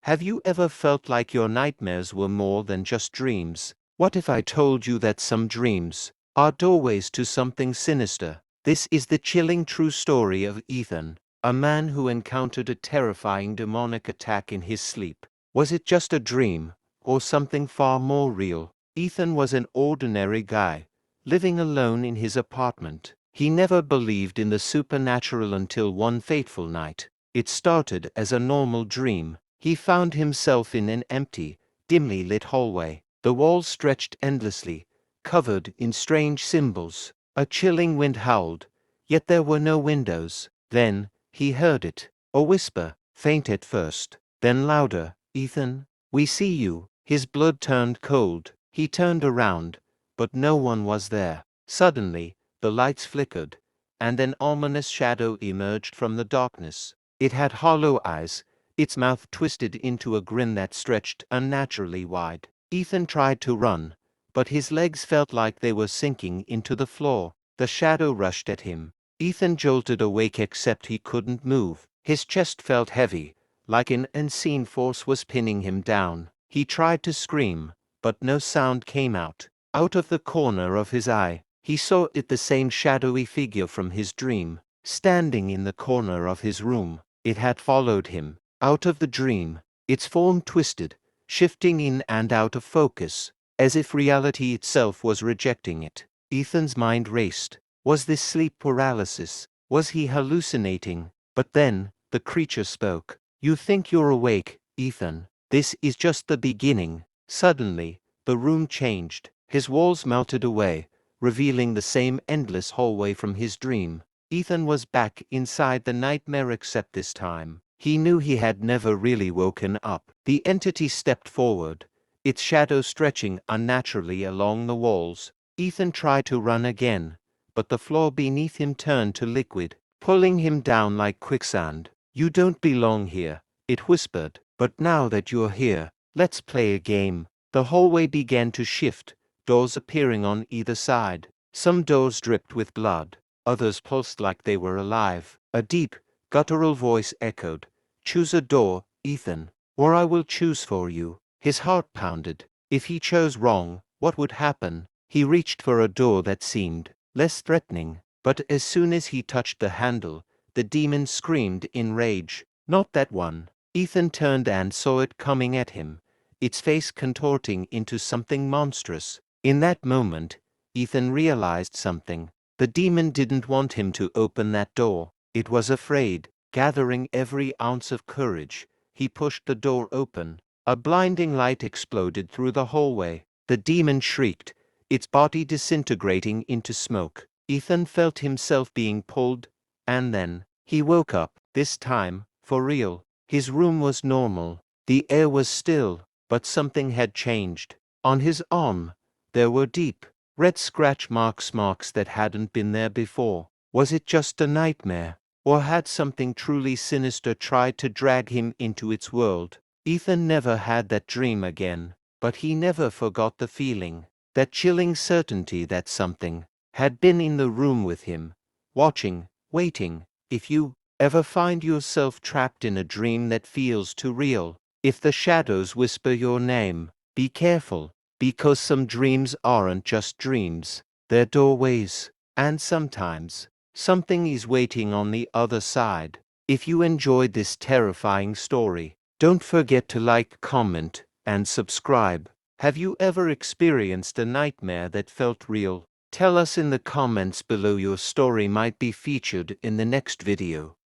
Have you ever felt like your nightmares were more than just dreams? What if I told you that some dreams are doorways to something sinister? This is the chilling true story of Ethan, a man who encountered a terrifying demonic attack in his sleep. Was it just a dream, or something far more real? Ethan was an ordinary guy, living alone in his apartment. He never believed in the supernatural until one fateful night. It started as a normal dream. He found himself in an empty, dimly lit hallway. The walls stretched endlessly, covered in strange symbols. A chilling wind howled, yet there were no windows. Then he heard it, a whisper, faint at first, then louder. "Ethan, we see you." His blood turned cold. He turned around, but no one was there. Suddenly, the lights flickered, and an ominous shadow emerged from the darkness. It had hollow eyes, its mouth twisted into a grin that stretched unnaturally wide. Ethan tried to run, but his legs felt like they were sinking into the floor. The shadow rushed at him. Ethan jolted awake except he couldn't move. His chest felt heavy, like an unseen force was pinning him down. He tried to scream, but no sound came out. Out of the corner of his eye, he saw the same shadowy figure from his dream, standing in the corner of his room. It had followed him out of the dream, its form twisted, shifting in and out of focus, as if reality itself was rejecting it. Ethan's mind raced. Was this sleep paralysis? Was he hallucinating? But then, the creature spoke. "You think you're awake, Ethan. This is just the beginning." Suddenly, the room changed. His walls melted away, revealing the same endless hallway from his dream. Ethan was back inside the nightmare, except this time he knew he had never really woken up. The entity stepped forward, its shadow stretching unnaturally along the walls. Ethan tried to run again, but the floor beneath him turned to liquid, pulling him down like quicksand. "You don't belong here," it whispered. "But now that you're here, let's play a game." The hallway began to shift, doors appearing on either side. Some doors dripped with blood, others pulsed like they were alive. A deep, guttural voice echoed, "Choose a door, Ethan, or I will choose for you." His heart pounded. If he chose wrong, what would happen? He reached for a door that seemed less threatening, but as soon as he touched the handle, the demon screamed in rage. Not that one. Ethan turned and saw it coming at him, its face contorting into something monstrous. In that moment, Ethan realized something. The demon didn't want him to open that door. It was afraid. Gathering every ounce of courage, he pushed the door open. A blinding light exploded through the hallway. The demon shrieked, its body disintegrating into smoke. Ethan felt himself being pulled, and then he woke up, this time, for real. His room was normal. The air was still, but something had changed. On his arm, there were deep, red scratch marks that hadn't been there before. Was it just a nightmare? Or had something truly sinister tried to drag him into its world? Ethan never had that dream again, but he never forgot the feeling, that chilling certainty that something had been in the room with him, watching, waiting. If you ever find yourself trapped in a dream that feels too real, if the shadows whisper your name, be careful, because some dreams aren't just dreams, they're doorways, and sometimes something is waiting on the other side. If you enjoyed this terrifying story, don't forget to like, comment, and subscribe. Have you ever experienced a nightmare that felt real? Tell us in the comments below. Your story might be featured in the next video.